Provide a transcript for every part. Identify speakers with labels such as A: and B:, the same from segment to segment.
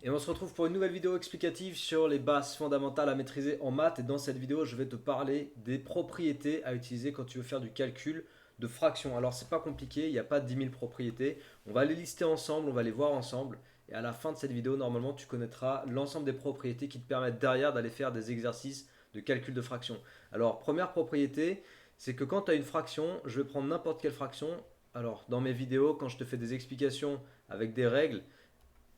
A: Et on se retrouve pour une nouvelle vidéo explicative sur les bases fondamentales à maîtriser en maths. Et dans cette vidéo, je vais te parler des propriétés à utiliser quand tu veux faire du calcul de fractions. Alors, c'est pas compliqué, il n'y a pas 10 000 propriétés. On va les lister ensemble, on va les voir ensemble. Et à la fin de cette vidéo, normalement, tu connaîtras l'ensemble des propriétés qui te permettent derrière d'aller faire des exercices de calcul de fractions. Alors, première propriété, c'est que quand tu as une fraction, je vais prendre n'importe quelle fraction. Alors, dans mes vidéos, quand je te fais des explications avec des règles,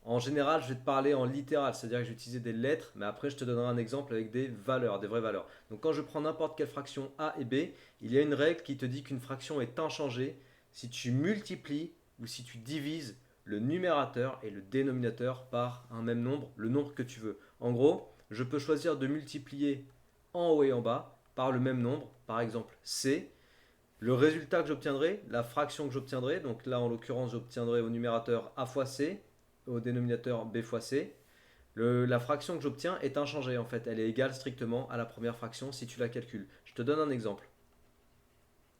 A: en général, je vais te parler en littéral, c'est-à-dire que je vais utiliser des lettres, mais après je te donnerai un exemple avec des valeurs, des vraies valeurs. Donc quand je prends n'importe quelle fraction A et B, il y a une règle qui te dit qu'une fraction est inchangée si tu multiplies ou si tu divises le numérateur et le dénominateur par un même nombre, le nombre que tu veux. En gros, je peux choisir de multiplier en haut et en bas par le même nombre, par exemple C. Le résultat que j'obtiendrai, la fraction que j'obtiendrai, donc là en l'occurrence j'obtiendrai au numérateur A fois C, au dénominateur B fois C. La fraction que j'obtiens est inchangée en fait, elle est égale strictement à la première fraction si tu la calcules. Je te donne un exemple.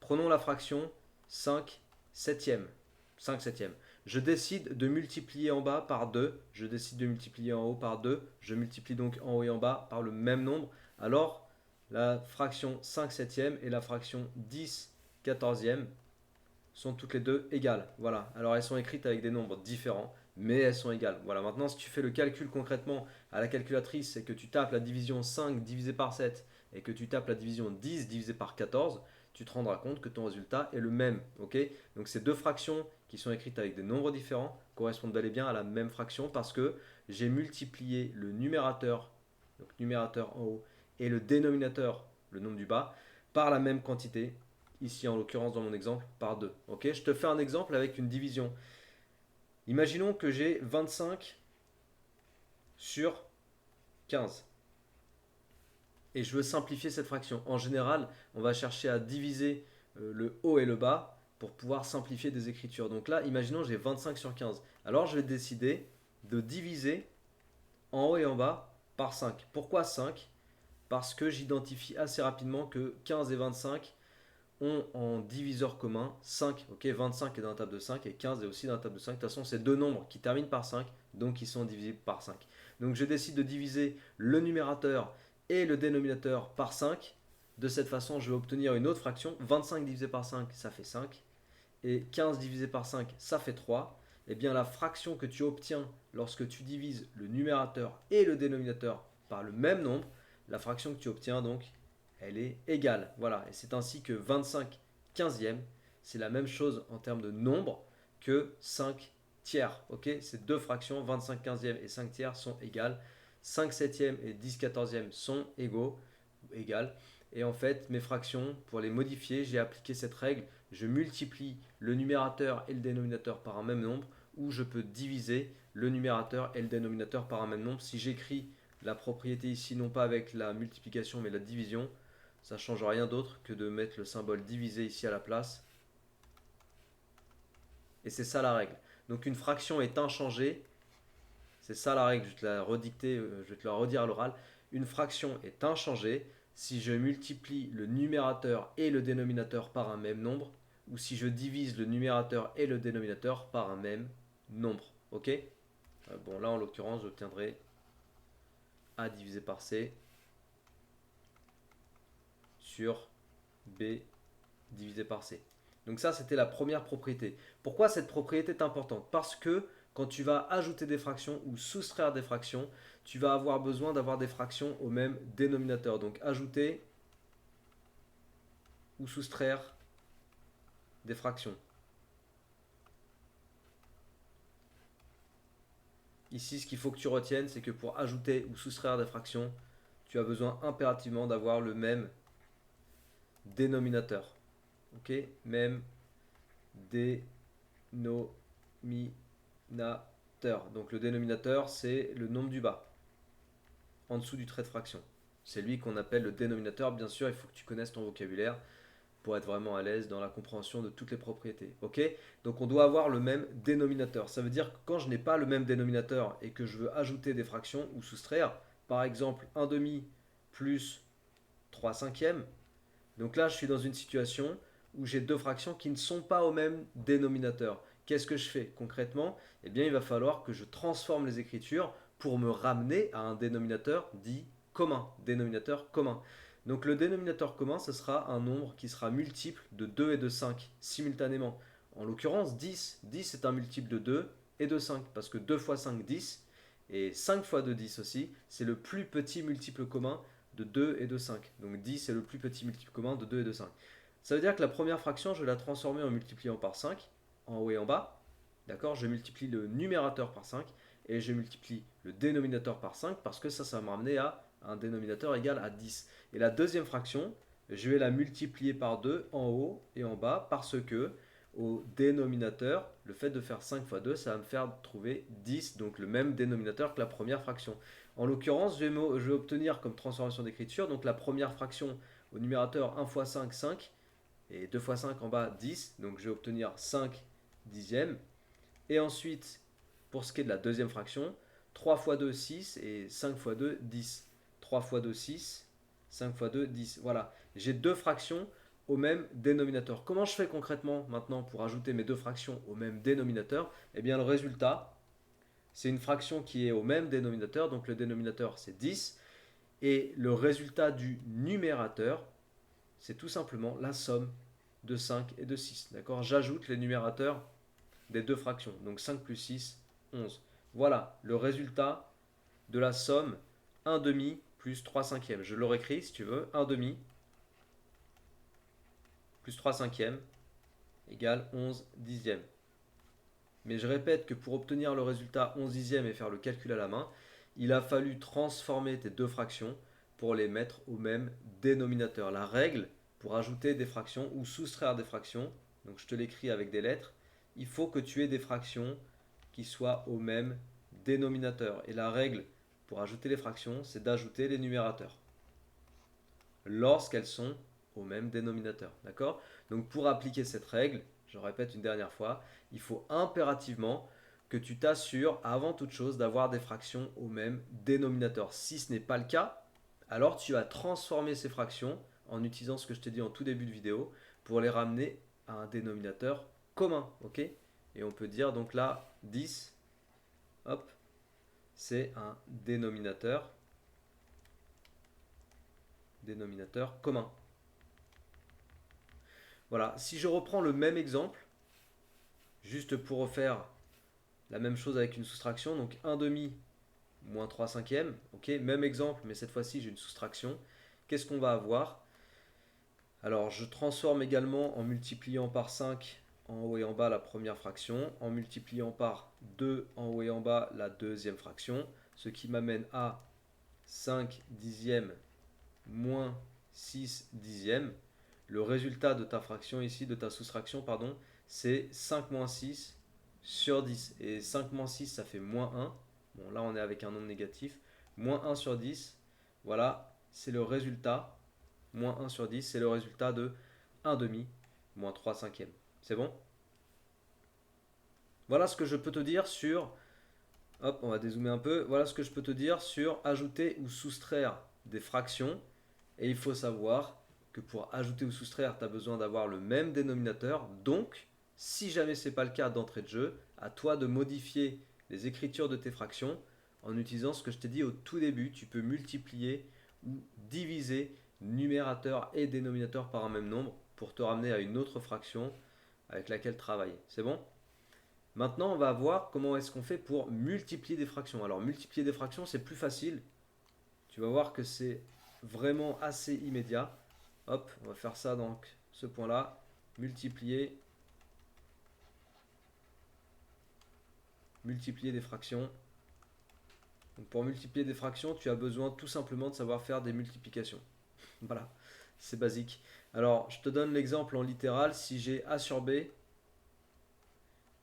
A: Prenons la fraction 5 septièmes. 5 septièmes. Je décide de multiplier en bas par 2, je décide de multiplier en haut par 2, je multiplie donc en haut et en bas par le même nombre. Alors, la fraction 5 septièmes et la fraction 10 quatorzièmes sont toutes les deux égales. Voilà. Alors elles sont écrites avec des nombres différents, mais elles sont égales. Voilà. Maintenant, si tu fais le calcul concrètement à la calculatrice et que tu tapes la division 5 divisé par 7 et que tu tapes la division 10 divisé par 14, tu te rendras compte que ton résultat est le même. Ok. Donc ces deux fractions qui sont écrites avec des nombres différents correspondent bel et bien à la même fraction parce que j'ai multiplié le numérateur, donc numérateur en haut, et le dénominateur, le nombre du bas, par la même quantité, ici en l'occurrence dans mon exemple, par 2. Ok, je te fais un exemple avec une division. Imaginons que j'ai 25 sur 15 et je veux simplifier cette fraction. En général, on va chercher à diviser le haut et le bas pour pouvoir simplifier des écritures. Donc là, imaginons j'ai 25 sur 15. Alors je vais décider de diviser en haut et en bas par 5. Pourquoi 5? Parce que j'identifie assez rapidement que 15 et 25 ont en diviseur commun 5. Ok, 25 est dans la table de 5 et 15 est aussi dans la table de 5. De toute façon, c'est deux nombres qui terminent par 5, donc ils sont divisibles par 5. Donc je décide de diviser le numérateur et le dénominateur par 5. De cette façon, je vais obtenir une autre fraction. 25 divisé par 5, ça fait 5. Et 15 divisé par 5, ça fait 3. Eh bien, la fraction que tu obtiens lorsque tu divises le numérateur et le dénominateur par le même nombre, la fraction que tu obtiens donc, elle est égale. Voilà, et c'est ainsi que 25 quinzièmes, c'est la même chose en termes de nombre que 5 tiers. Ok, ces deux fractions, 25 quinzièmes et 5 tiers, sont égales. 5 septièmes et 10 quatorzièmes sont égaux, égales. Et en fait, mes fractions, pour les modifier, j'ai appliqué cette règle. Je multiplie le numérateur et le dénominateur par un même nombre, ou je peux diviser le numérateur et le dénominateur par un même nombre. Si j'écris la propriété ici, non pas avec la multiplication, mais la division, ça ne change rien d'autre que de mettre le symbole divisé ici à la place. Et c'est ça la règle. Donc une fraction est inchangée. C'est ça la règle, je vais te la redicter, je vais te la redire à l'oral. Une fraction est inchangée si je multiplie le numérateur et le dénominateur par un même nombre ou si je divise le numérateur et le dénominateur par un même nombre. Ok. Bon, là en l'occurrence, j'obtiendrai A divisé par C sur B divisé par C. Donc ça, c'était la première propriété. Pourquoi cette propriété est importante? Parce que quand tu vas ajouter des fractions ou soustraire des fractions, tu vas avoir besoin d'avoir des fractions au même dénominateur. Donc ajouter ou soustraire des fractions. Ici, ce qu'il faut que tu retiennes, c'est que pour ajouter ou soustraire des fractions, tu as besoin impérativement d'avoir le même dénominateur. Ok. Même dénominateur. Donc le dénominateur, c'est le nombre du bas, en dessous du trait de fraction. C'est lui qu'on appelle le dénominateur. Bien sûr, il faut que tu connaisses ton vocabulaire pour être vraiment à l'aise dans la compréhension de toutes les propriétés. Ok. Donc on doit avoir le même dénominateur. Ça veut dire que quand je n'ai pas le même dénominateur et que je veux ajouter des fractions ou soustraire, par exemple 1 demi plus 3 cinquièmes, donc là je suis dans une situation où j'ai deux fractions qui ne sont pas au même dénominateur. Qu'est-ce que je fais concrètement? Eh bien il va falloir que je transforme les écritures pour me ramener à un dénominateur dit commun. Dénominateur commun. Donc le dénominateur commun, ce sera un nombre qui sera multiple de 2 et de 5 simultanément. En l'occurrence, 10. 10 est un multiple de 2 et de 5, parce que 2 fois 5, 10, et 5 fois 2, 10 aussi, c'est le plus petit multiple commun de 2 et de 5. Donc 10 est le plus petit multiple commun de 2 et de 5. Ça veut dire que la première fraction, je vais la transformer en multipliant par 5, en haut et en bas. D'accord? Je multiplie le numérateur par 5 et je multiplie le dénominateur par 5 parce que ça va me ramener à un dénominateur égal à 10. Et la deuxième fraction, je vais la multiplier par 2 en haut et en bas parce que au dénominateur, le fait de faire 5 fois 2, ça va me faire trouver 10, donc le même dénominateur que la première fraction. En l'occurrence, je vais obtenir comme transformation d'écriture, donc la première fraction au numérateur 1 fois 5, 5, et 2 fois 5 en bas, 10, donc je vais obtenir 5 dixièmes. Et ensuite, pour ce qui est de la deuxième fraction, 3 fois 2, 6 et 5 fois 2, 10. 3 fois 2, 6, 5 fois 2, 10. Voilà, j'ai deux fractions au même dénominateur. Comment je fais concrètement maintenant pour ajouter mes deux fractions au même dénominateur? Eh bien, le résultat, c'est une fraction qui est au même dénominateur, donc le dénominateur c'est 10, et le résultat du numérateur, c'est tout simplement la somme de 5 et de 6. D'accord? J'ajoute les numérateurs des deux fractions. Donc 5 plus 6, 11. Voilà le résultat de la somme 1 demi plus 3 cinquièmes. Je le réécris si tu veux. 1 demi plus 3 cinquièmes égale 11 dixièmes. Mais je répète que pour obtenir le résultat 11 dixièmes et faire le calcul à la main, il a fallu transformer tes deux fractions pour les mettre au même dénominateur. La règle pour ajouter des fractions ou soustraire des fractions, donc je te l'écris avec des lettres, il faut que tu aies des fractions qui soient au même dénominateur. Et la règle pour ajouter les fractions, c'est d'ajouter les numérateurs lorsqu'elles sont au même dénominateur. D'accord? Donc pour appliquer cette règle, je répète une dernière fois, il faut impérativement que tu t'assures avant toute chose d'avoir des fractions au même dénominateur. Si ce n'est pas le cas, alors tu vas transformer ces fractions en utilisant ce que je t'ai dit en tout début de vidéo pour les ramener à un dénominateur commun. Ok? Et on peut dire donc là 10, hop, c'est un dénominateur commun. Voilà, si je reprends le même exemple, juste pour refaire la même chose avec une soustraction, donc 1 demi moins 3 cinquièmes, ok, même exemple, mais cette fois-ci j'ai une soustraction. Qu'est-ce qu'on va avoir? Alors je transforme également en multipliant par 5 en haut et en bas la première fraction, en multipliant par 2 en haut et en bas la deuxième fraction, ce qui m'amène à 5 dixièmes moins 6 dixièmes. Le résultat de ta fraction ici, de ta soustraction, pardon, c'est 5 moins 6 sur 10. Et 5 moins 6, ça fait moins 1. Bon, là, on est avec un nombre négatif. Moins 1 sur 10, voilà, c'est le résultat. Moins 1 sur 10, c'est le résultat de 1 demi moins 3 cinquièmes. C'est bon? Voilà ce que je peux te dire sur... Hop, on va dézoomer un peu. Voilà ce que je peux te dire sur ajouter ou soustraire des fractions. Et il faut savoir que pour ajouter ou soustraire, tu as besoin d'avoir le même dénominateur. Donc, si jamais ce n'est pas le cas d'entrée de jeu, à toi de modifier les écritures de tes fractions en utilisant ce que je t'ai dit au tout début. Tu peux multiplier ou diviser numérateur et dénominateur par un même nombre pour te ramener à une autre fraction avec laquelle travailler. C'est bon? Maintenant, on va voir comment est-ce qu'on fait pour multiplier des fractions. Alors, multiplier des fractions, c'est plus facile. Tu vas voir que c'est vraiment assez immédiat. Hop, on va faire ça donc ce point-là. Multiplier des fractions. Donc pour multiplier des fractions, tu as besoin tout simplement de savoir faire des multiplications. Voilà, c'est basique. Alors, je te donne l'exemple en littéral. Si j'ai A sur B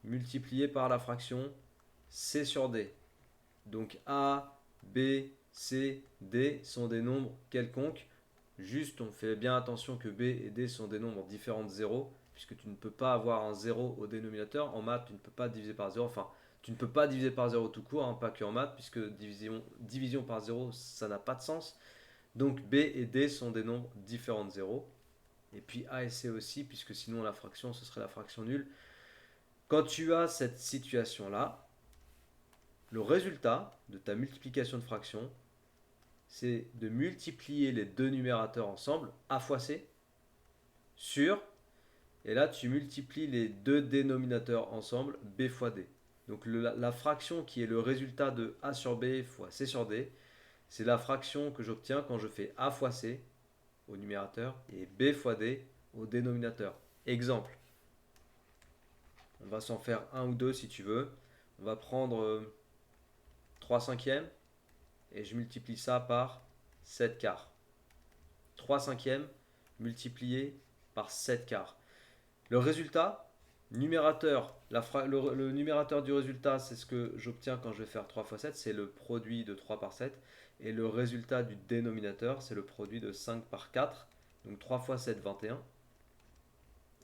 A: multiplié par la fraction C sur D. Donc A, B, C, D sont des nombres quelconques. Juste, on fait bien attention que B et D sont des nombres différents de 0, puisque tu ne peux pas avoir un 0 au dénominateur. En maths, tu ne peux pas diviser par 0. Enfin, tu ne peux pas diviser par 0 tout court, hein, pas que en maths, puisque division par 0, ça n'a pas de sens. Donc B et D sont des nombres différents de 0. Et puis A et C aussi, puisque sinon la fraction, ce serait la fraction nulle. Quand tu as cette situation-là, le résultat de ta multiplication de fractions, c'est de multiplier les deux numérateurs ensemble, a fois c, sur, et là tu multiplies les deux dénominateurs ensemble, b fois d. Donc la fraction qui est le résultat de a sur b fois c sur d, c'est la fraction que j'obtiens quand je fais a fois c au numérateur et b fois d au dénominateur. Exemple, on va s'en faire un ou deux si tu veux. On va prendre 3 cinquièmes et je multiplie ça par 7 quarts. 3 cinquièmes multiplié par 7 quarts. Le résultat, numérateur, le numérateur du résultat, c'est ce que j'obtiens quand je vais faire 3 fois 7, c'est le produit de 3 par 7. Et le résultat du dénominateur, c'est le produit de 5 par 4. Donc 3 fois 7, 21.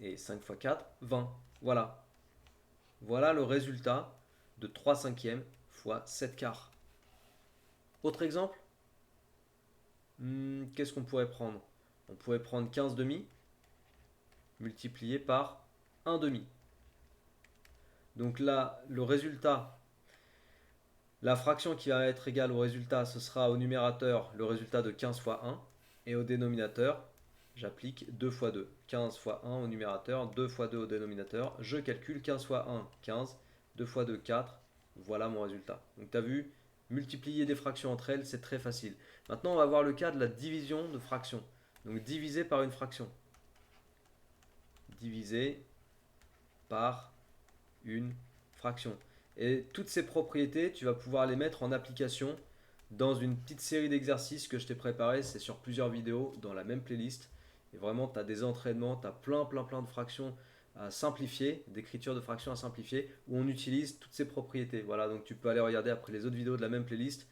A: Et 5 fois 4, 20. Voilà. Voilà le résultat de 3 cinquièmes fois 7 quarts. Autre exemple, qu'est-ce qu'on pourrait prendre? On pourrait prendre 15 demi multiplié par 1 demi. Donc là, le résultat, la fraction qui va être égale au résultat, ce sera au numérateur le résultat de 15 fois 1. Et au dénominateur, j'applique 2 fois 2. 15 fois 1 au numérateur, 2 fois 2 au dénominateur. Je calcule 15 fois 1, 15. 2 fois 2, 4. Voilà mon résultat. Donc tu as vu, multiplier des fractions entre elles, c'est très facile. Maintenant, on va voir le cas de la division de fractions. Donc diviser par une fraction. Diviser par une fraction. Et toutes ces propriétés, tu vas pouvoir les mettre en application dans une petite série d'exercices que je t'ai préparé. C'est sur plusieurs vidéos dans la même playlist. Et vraiment, tu as des entraînements, tu as plein de fractions à simplifier, d'écriture de fractions à simplifier, où on utilise toutes ces propriétés. Voilà, donc tu peux aller regarder après les autres vidéos de la même playlist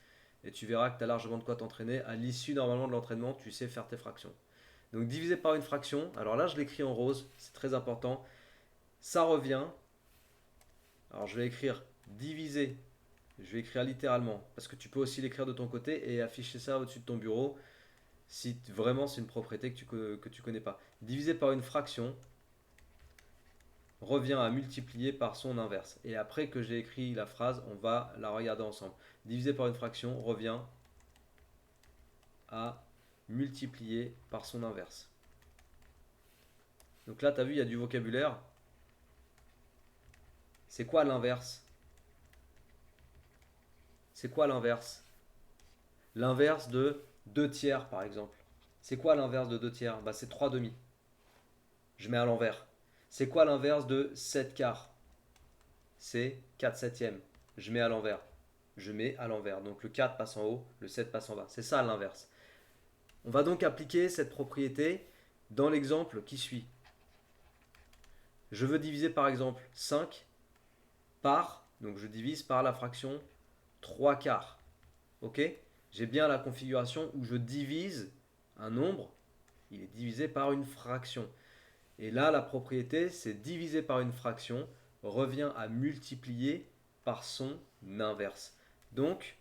A: et tu verras que tu as largement de quoi t'entraîner. À l'issue normalement de l'entraînement, tu sais faire tes fractions. Donc diviser par une fraction, alors là je l'écris en rose, c'est très important. Ça revient, alors je vais écrire diviser, je vais écrire littéralement, parce que tu peux aussi l'écrire de ton côté et afficher ça au-dessus de ton bureau si vraiment c'est une propriété que tu connais pas. Diviser par une fraction revient à multiplier par son inverse. Et après que j'ai écrit la phrase, on va la regarder ensemble. Diviser par une fraction revient à multiplier par son inverse. Donc là, tu as vu, il y a du vocabulaire. C'est quoi l'inverse? C'est quoi l'inverse? L'inverse de 2 tiers, par exemple. C'est quoi l'inverse de 2 tiers? Bah, c'est 3 demi. Je mets à l'envers. C'est quoi l'inverse de 7 quarts? C'est 4 septièmes. Je mets à l'envers. Je mets à l'envers. Donc le 4 passe en haut, le 7 passe en bas. C'est ça l'inverse. On va donc appliquer cette propriété dans l'exemple qui suit. Je veux diviser par exemple 5 par, donc je divise par la fraction 3 quarts. Ok? J'ai bien la configuration où je divise un nombre, il est divisé par une fraction. Et là, la propriété, c'est diviser par une fraction revient à multiplier par son inverse. Donc,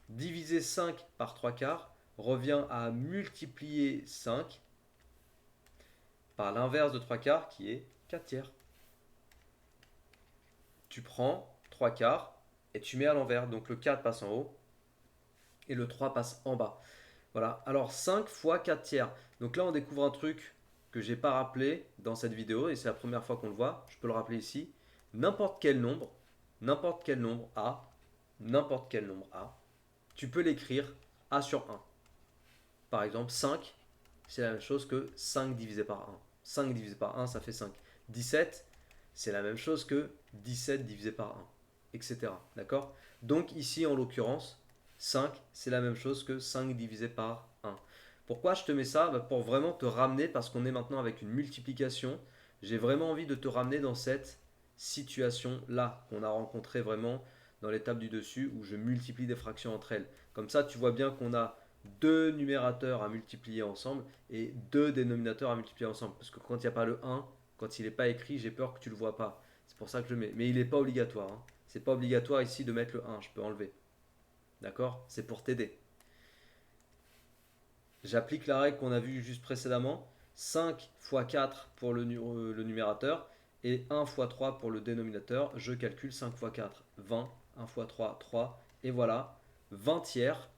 A: diviser 5 par 3 quarts revient à multiplier 5 par l'inverse de 3 quarts qui est 4 tiers. Tu prends 3 quarts et tu mets à l'envers. Donc le 4 passe en haut et le 3 passe en bas. Voilà, alors 5 fois 4 tiers. Donc là, on découvre un truc que j'ai pas rappelé dans cette vidéo et c'est la première fois qu'on le voit. Je peux le rappeler ici. N'importe quel nombre A, n'importe quel nombre A, tu peux l'écrire A sur 1. Par exemple, 5, c'est la même chose que 5 divisé par 1. 5 divisé par 1, ça fait 5. 17, c'est la même chose que 17 divisé par 1, etc. D'accord? Donc ici, en l'occurrence, 5, c'est la même chose que 5 divisé par 1. Pourquoi je te mets ça? Pour vraiment te ramener, parce qu'on est maintenant avec une multiplication. J'ai vraiment envie de te ramener dans cette situation-là qu'on a rencontrée vraiment dans l'étape du dessus où je multiplie des fractions entre elles. Comme ça, tu vois bien qu'on a deux numérateurs à multiplier ensemble et deux dénominateurs à multiplier ensemble. Parce que quand il n'y a pas le 1, quand il n'est pas écrit, j'ai peur que tu ne le vois pas. C'est pour ça que je le mets. Mais il n'est pas obligatoire. Hein. C'est pas obligatoire ici de mettre le 1. Je peux enlever. D'accord? C'est pour t'aider. J'applique la règle qu'on a vue juste précédemment. 5 fois 4 pour le numérateur et 1 fois 3 pour le dénominateur. Je calcule 5 fois 4, 20. 1 fois 3, 3. Et voilà, 20 tiers,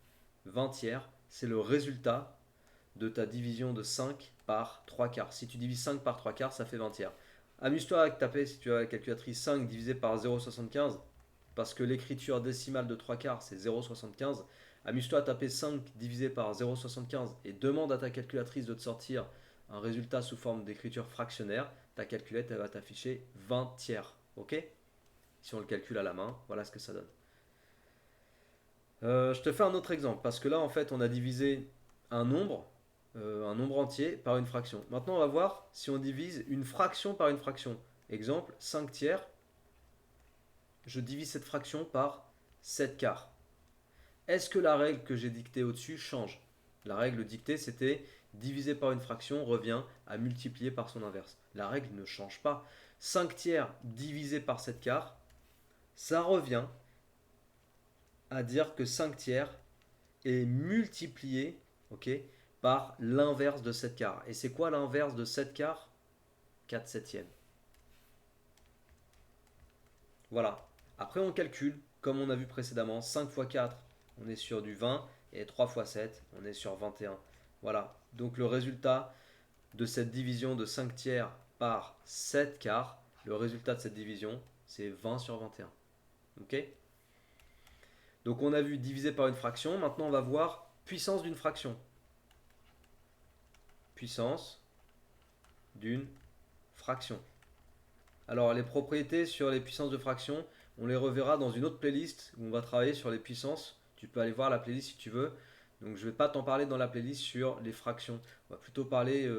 A: 20 tiers, c'est le résultat de ta division de 5 par 3 quarts. Si tu divises 5 par 3 quarts, ça fait 20 tiers. Amuse-toi à taper, si tu as la calculatrice, 5 divisé par 0,75, parce que l'écriture décimale de 3 quarts, c'est 0,75. Amuse-toi à taper 5 divisé par 0,75 et demande à ta calculatrice de te sortir un résultat sous forme d'écriture fractionnaire. Ta calculette, elle va t'afficher 20 tiers. Ok? Si on le calcule à la main, voilà ce que ça donne. Je te fais un autre exemple, parce que là, en fait, on a divisé un nombre, un nombre entier, par une fraction. Maintenant, on va voir si on divise une fraction par une fraction. Exemple, 5 tiers, je divise cette fraction par 7 quarts. Est-ce que la règle que j'ai dictée au-dessus change? La règle dictée, c'était diviser par une fraction revient à multiplier par son inverse. La règle ne change pas. 5 tiers divisé par 7 quarts, ça revient à dire que 5 tiers est multiplié, ok, par l'inverse de 7 quarts. Et c'est quoi l'inverse de 7 quarts? 4 septièmes. Voilà. Après, on calcule, comme on a vu précédemment, 5 fois 4, on est sur du 20, et 3 fois 7, on est sur 21. Voilà. Donc le résultat de cette division de 5 tiers par 7 quarts, le résultat de cette division, c'est 20 sur 21. Ok? Donc on a vu diviser par une fraction. Maintenant, on va voir puissance d'une fraction. Puissance d'une fraction. Alors les propriétés sur les puissances de fraction, on les reverra dans une autre playlist où on va travailler sur les puissances. Tu peux aller voir la playlist si tu veux. Donc je ne vais pas t'en parler dans la playlist sur les fractions. On va plutôt parler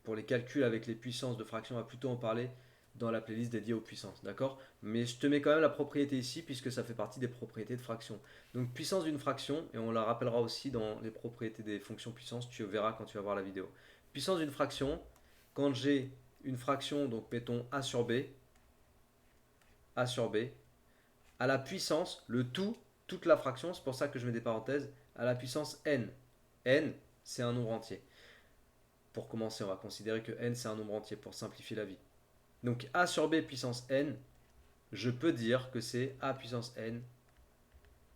A: pour les calculs avec les puissances de fraction, on va plutôt en parler dans la playlist dédiée aux puissances, d'accord? Mais je te mets quand même la propriété ici puisque ça fait partie des propriétés de fraction. Donc puissance d'une fraction, et on la rappellera aussi dans les propriétés des fonctions puissance, tu verras quand tu vas voir la vidéo. Puissance d'une fraction, quand j'ai une fraction, donc mettons a sur b, à la puissance, le tout, toute la fraction, c'est pour ça que je mets des parenthèses, à la puissance n. N, c'est un nombre entier. Pour commencer, on va considérer que n, c'est un nombre entier pour simplifier la vie. Donc a sur b puissance n, je peux dire que c'est a puissance n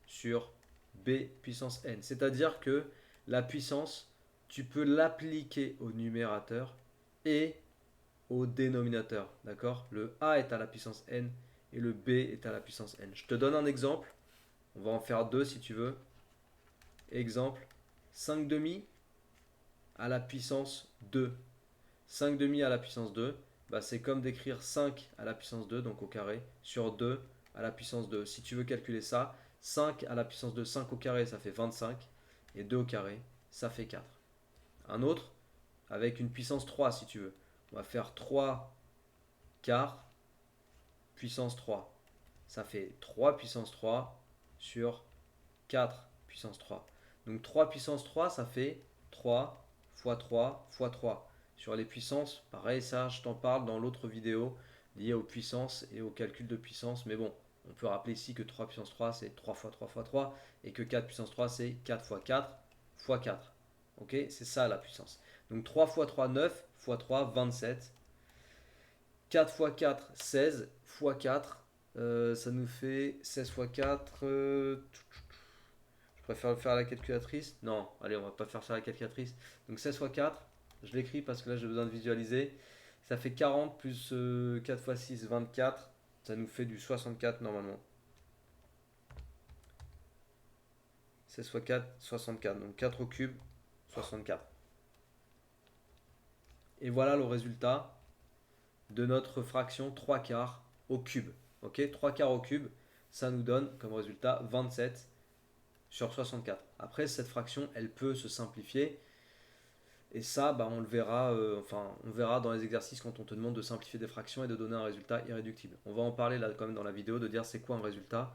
A: sur b puissance n. C'est-à-dire que la puissance, tu peux l'appliquer au numérateur et au dénominateur. D'accord? Le a est à la puissance n et le b est à la puissance n. Je te donne un exemple. On va en faire deux si tu veux. Exemple, 5 demi à la puissance 2. 5 demi à la puissance 2, bah c'est comme d'écrire 5 à la puissance 2, donc au carré, sur 2 à la puissance 2. Si tu veux calculer ça, 5 à la puissance 2, 5 au carré, ça fait 25. Et 2 au carré, ça fait 4. Un autre, avec une puissance 3 si tu veux. On va faire 3 quarts puissance 3. Ça fait 3 puissance 3 sur 4 puissance 3. Donc 3 puissance 3, ça fait 3 fois 3 fois 3. Sur les puissances, pareil, ça je t'en parle dans l'autre vidéo liée aux puissances et au calcul de puissance. Mais bon, on peut rappeler ici que 3 puissance 3 c'est 3 fois 3 fois 3 et que 4 puissance 3 c'est 4 fois 4 fois 4. Ok, c'est ça la puissance. Donc 3 fois 3, 9 fois 3, 27. 4 fois 4, 16 fois 4, ça nous fait 16 fois 4. Je préfère le faire à la calculatrice. Non, allez, on va pas faire ça à la calculatrice. Donc 16 fois 4, je l'écris parce que là j'ai besoin de visualiser. Ça fait 40 plus 4 fois 6, 24. Ça nous fait du 64 normalement. 16 fois 4, 64. Donc 4 au cube, 64. Et voilà le résultat de notre fraction 3 quarts au cube. Ok, 3 quarts au cube, ça nous donne comme résultat 27 sur 64. Après, cette fraction, elle peut se simplifier. Et ça, bah, on le verra, on verra dans les exercices quand on te demande de simplifier des fractions et de donner un résultat irréductible. On va en parler là quand même dans la vidéo, de dire c'est quoi un résultat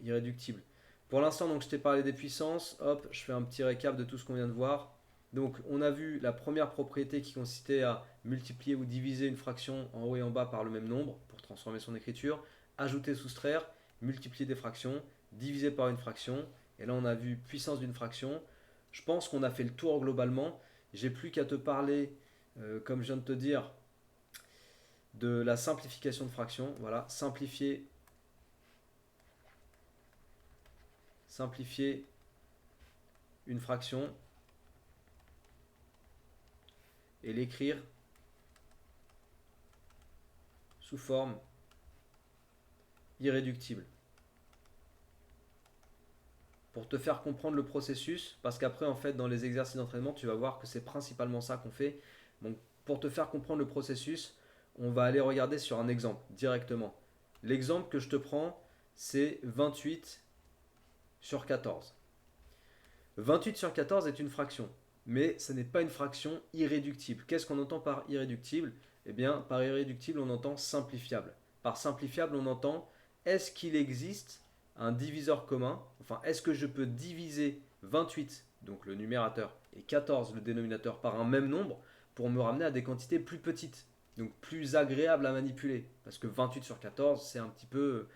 A: irréductible. Pour l'instant, donc je t'ai parlé des puissances. Hop, je fais un petit récap de tout ce qu'on vient de voir. Donc, on a vu la première propriété qui consistait à multiplier ou diviser une fraction en haut et en bas par le même nombre pour transformer son écriture. Ajouter, soustraire, multiplier des fractions, diviser par une fraction. Et là, on a vu puissance d'une fraction. Je pense qu'on a fait le tour globalement. J'ai plus qu'à te parler, comme je viens de te dire, de la simplification de fractions. Voilà, simplifier simplifier une fraction et l'écrire sous forme irréductible. Pour te faire comprendre le processus, parce qu'après en fait dans les exercices d'entraînement tu vas voir que c'est principalement ça qu'on fait. Donc pour te faire comprendre le processus, on va aller regarder sur un exemple directement. L'exemple que je te prends, c'est 28 sur 14. 28 sur 14 est une fraction, mais ce n'est pas une fraction irréductible. Qu'est-ce qu'on entend par irréductible? Eh bien, par irréductible, on entend simplifiable. Par simplifiable, on entend est-ce qu'il existe un diviseur commun? Enfin, est-ce que je peux diviser 28, donc le numérateur, et 14, le dénominateur, par un même nombre pour me ramener à des quantités plus petites, donc plus agréables à manipuler? Parce que 28 sur 14, c'est un petit peu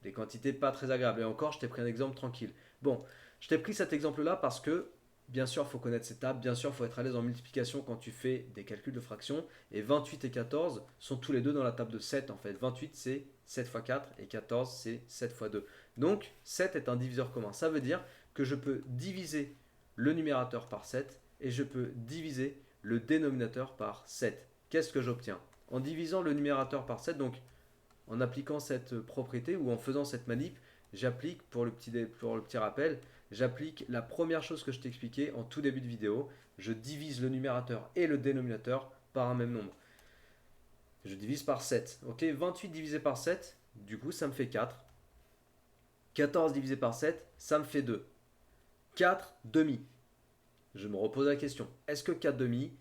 A: des quantités pas très agréables. Et encore, je t'ai pris un exemple tranquille. Bon, je t'ai pris cet exemple-là parce que, bien sûr, il faut connaître ces tables, bien sûr, il faut être à l'aise en multiplication quand tu fais des calculs de fractions. Et 28 et 14 sont tous les deux dans la table de 7 en fait. 28 c'est 7 fois 4 et 14 c'est 7 fois 2. Donc 7 est un diviseur commun. Ça veut dire que je peux diviser le numérateur par 7 et je peux diviser le dénominateur par 7. Qu'est-ce que j'obtiens? En divisant le numérateur par 7, donc en appliquant cette propriété ou en faisant cette manip, j'applique, pour le petit rappel, j'applique la première chose que je t'ai expliqué en tout début de vidéo. Je divise le numérateur et le dénominateur par un même nombre. Je divise par 7. Ok, 28 divisé par 7, du coup ça me fait 4. 14 divisé par 7, ça me fait 2. 4 demi. Je me repose la question, est-ce que 4 demi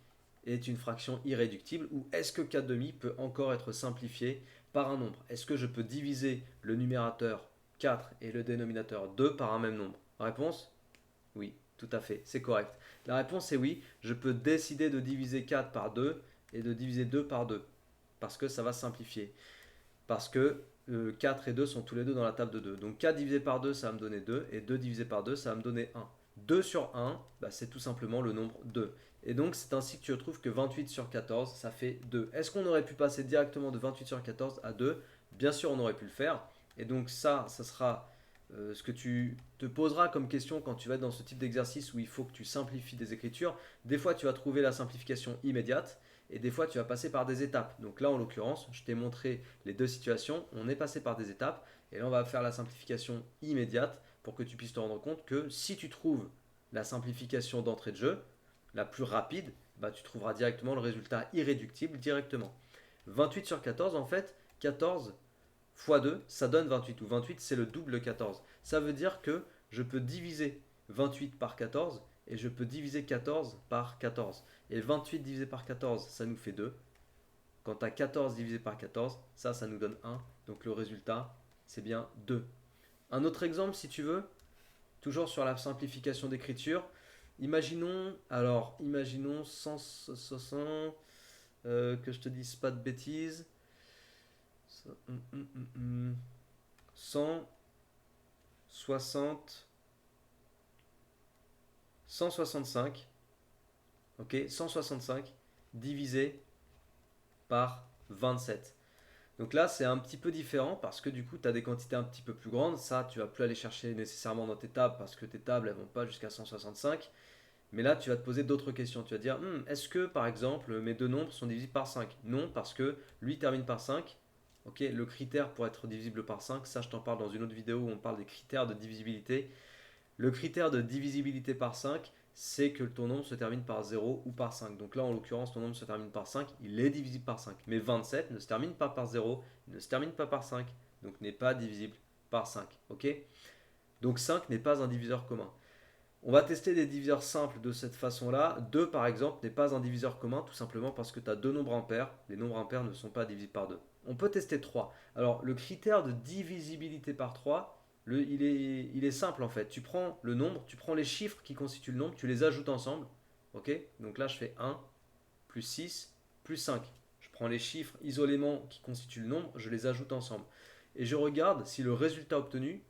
A: est une fraction irréductible ou est-ce que 4 demi peut encore être simplifié par un nombre? Est-ce que je peux diviser le numérateur 4 et le dénominateur 2 par un même nombre? Réponse? Oui, tout à fait, c'est correct. La réponse est oui, je peux décider de diviser 4 par 2 et de diviser 2 par 2 parce que ça va simplifier. Parce que 4 et 2 sont tous les deux dans la table de 2. Donc 4 divisé par 2, ça va me donner 2 et 2 divisé par 2, ça va me donner 1. 2 sur 1, bah, c'est tout simplement le nombre 2. Et donc c'est ainsi que tu retrouves que 28 sur 14, ça fait 2. Est-ce qu'on aurait pu passer directement de 28 sur 14 à 2? Bien sûr, on aurait pu le faire. Et donc ça sera ce que tu te poseras comme question quand tu vas être dans ce type d'exercice où il faut que tu simplifies des écritures. Des fois, tu vas trouver la simplification immédiate et des fois, tu vas passer par des étapes. Donc là, en l'occurrence, je t'ai montré les deux situations. On est passé par des étapes et là, on va faire la simplification immédiate pour que tu puisses te rendre compte que si tu trouves la simplification d'entrée de jeu, la plus rapide, bah, tu trouveras directement le résultat irréductible directement. 28 sur 14, en fait, 14 fois 2, ça donne 28, ou 28 c'est le double de 14. Ça veut dire que je peux diviser 28 par 14 et je peux diviser 14 par 14. Et 28 divisé par 14, ça nous fait 2. Quant à 14 divisé par 14, ça nous donne 1. Donc le résultat, c'est bien 2. Un autre exemple, si tu veux, toujours sur la simplification d'écriture. Imaginons 160, que je te dise pas de bêtises. 165, ok, 165 divisé par 27. Donc là, c'est un petit peu différent parce que du coup, tu as des quantités un petit peu plus grandes. Ça, tu vas plus aller chercher nécessairement dans tes tables parce que tes tables, elles vont pas jusqu'à 165. Mais là, tu vas te poser d'autres questions. Tu vas te dire, est-ce que par exemple, mes deux nombres sont divisibles par 5? Non, parce que lui termine par 5. Ok, le critère pour être divisible par 5, ça je t'en parle dans une autre vidéo où on parle des critères de divisibilité. Le critère de divisibilité par 5, c'est que ton nombre se termine par 0 ou par 5. Donc là, en l'occurrence, ton nombre se termine par 5, il est divisible par 5. Mais 27 ne se termine pas par 0, il ne se termine pas par 5, donc n'est pas divisible par 5. Ok? Donc 5 n'est pas un diviseur commun. On va tester des diviseurs simples de cette façon-là. 2 par exemple n'est pas un diviseur commun tout simplement parce que tu as deux nombres impairs. Les nombres impairs ne sont pas divisibles par 2. On peut tester 3. Alors le critère de divisibilité par 3, il est simple en fait. Tu prends le nombre, tu prends les chiffres qui constituent le nombre, tu les ajoutes ensemble. Ok? Donc là je fais 1, plus 6, plus 5. Je prends les chiffres isolément qui constituent le nombre, je les ajoute ensemble. Et je regarde si le résultat obtenu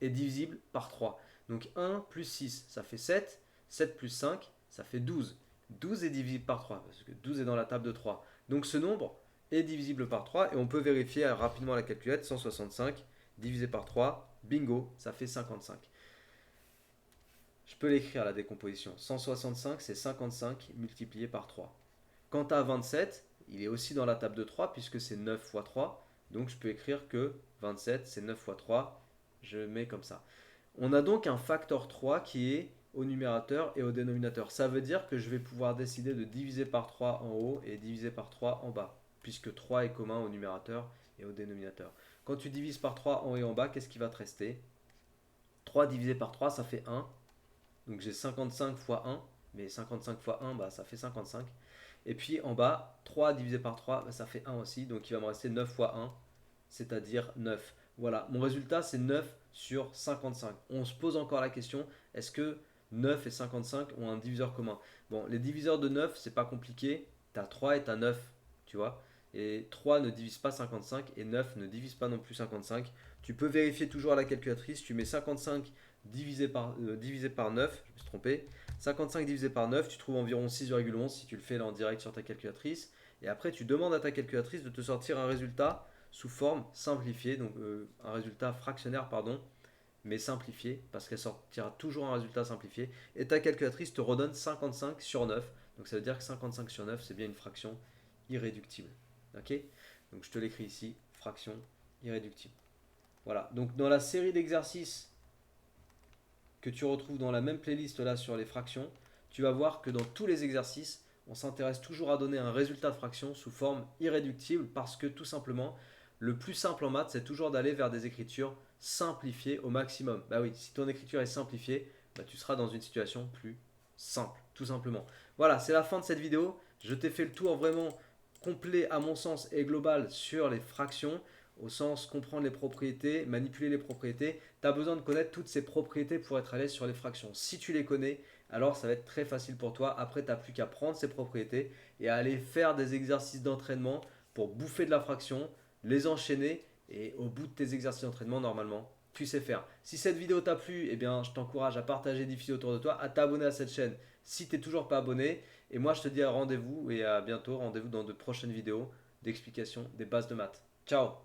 A: est divisible par 3. Donc 1 plus 6, ça fait 7. 7 plus 5, ça fait 12. 12 est divisible par 3, parce que 12 est dans la table de 3. Donc ce nombre est divisible par 3, et on peut vérifier rapidement à la calculette. 165 divisé par 3, bingo, ça fait 55. je peux l'écrire la décomposition. 165, c'est 55 multiplié par 3. Quant à 27, il est aussi dans la table de 3 puisque c'est 9 fois 3. Donc je peux écrire que 27, c'est 9 fois 3. Je mets comme ça. On a donc un facteur 3 qui est au numérateur et au dénominateur. Ça veut dire que je vais pouvoir décider de diviser par 3 en haut et diviser par 3 en bas, puisque 3 est commun au numérateur et au dénominateur. Quand tu divises par 3 en haut et en bas, qu'est-ce qui va te rester? 3 divisé par 3, ça fait 1. Donc j'ai 55 fois 1, mais 55 fois 1, bah, ça fait 55. Et puis en bas, 3 divisé par 3, bah, ça fait 1 aussi. Donc il va me rester 9 fois 1, c'est-à-dire 9. Voilà, mon résultat c'est 9 sur 55. On se pose encore la question, est-ce que 9 et 55 ont un diviseur commun? Bon, les diviseurs de 9, c'est pas compliqué. Tu as 3 et tu as 9, tu vois. Et 3 ne divise pas 55 et 9 ne divise pas non plus 55. Tu peux vérifier toujours à la calculatrice, tu mets 55 divisé par 9, je me suis trompé. 55 divisé par 9, tu trouves environ 6,11 si tu le fais là en direct sur ta calculatrice. Et après, tu demandes à ta calculatrice de te sortir un résultat sous forme simplifiée, donc un résultat fractionnaire, pardon, mais simplifié, parce qu'elle sortira toujours un résultat simplifié. Et ta calculatrice te redonne 55 sur 9. Donc ça veut dire que 55 sur 9, c'est bien une fraction irréductible. Ok? Donc je te l'écris ici, fraction irréductible. Voilà, donc dans la série d'exercices que tu retrouves dans la même playlist là sur les fractions, tu vas voir que dans tous les exercices, on s'intéresse toujours à donner un résultat de fraction sous forme irréductible parce que tout simplement, le plus simple en maths, c'est toujours d'aller vers des écritures simplifiées au maximum. Bah oui, si ton écriture est simplifiée, bah tu seras dans une situation plus simple, tout simplement. Voilà, c'est la fin de cette vidéo. Je t'ai fait le tour vraiment complet à mon sens et global sur les fractions au sens comprendre les propriétés, manipuler les propriétés. Tu as besoin de connaître toutes ces propriétés pour être à l'aise sur les fractions. Si tu les connais, alors ça va être très facile pour toi. Après, tu n'as plus qu'à prendre ces propriétés et à aller faire des exercices d'entraînement pour bouffer de la fraction, les enchaîner et au bout de tes exercices d'entraînement, normalement, tu sais faire. Si cette vidéo t'a plu, eh bien, je t'encourage à partager des vidéos autour de toi, à t'abonner à cette chaîne si tu n'es toujours pas abonné. Et moi, je te dis à rendez-vous et à bientôt. Rendez-vous dans de prochaines vidéos d'explication des bases de maths. Ciao!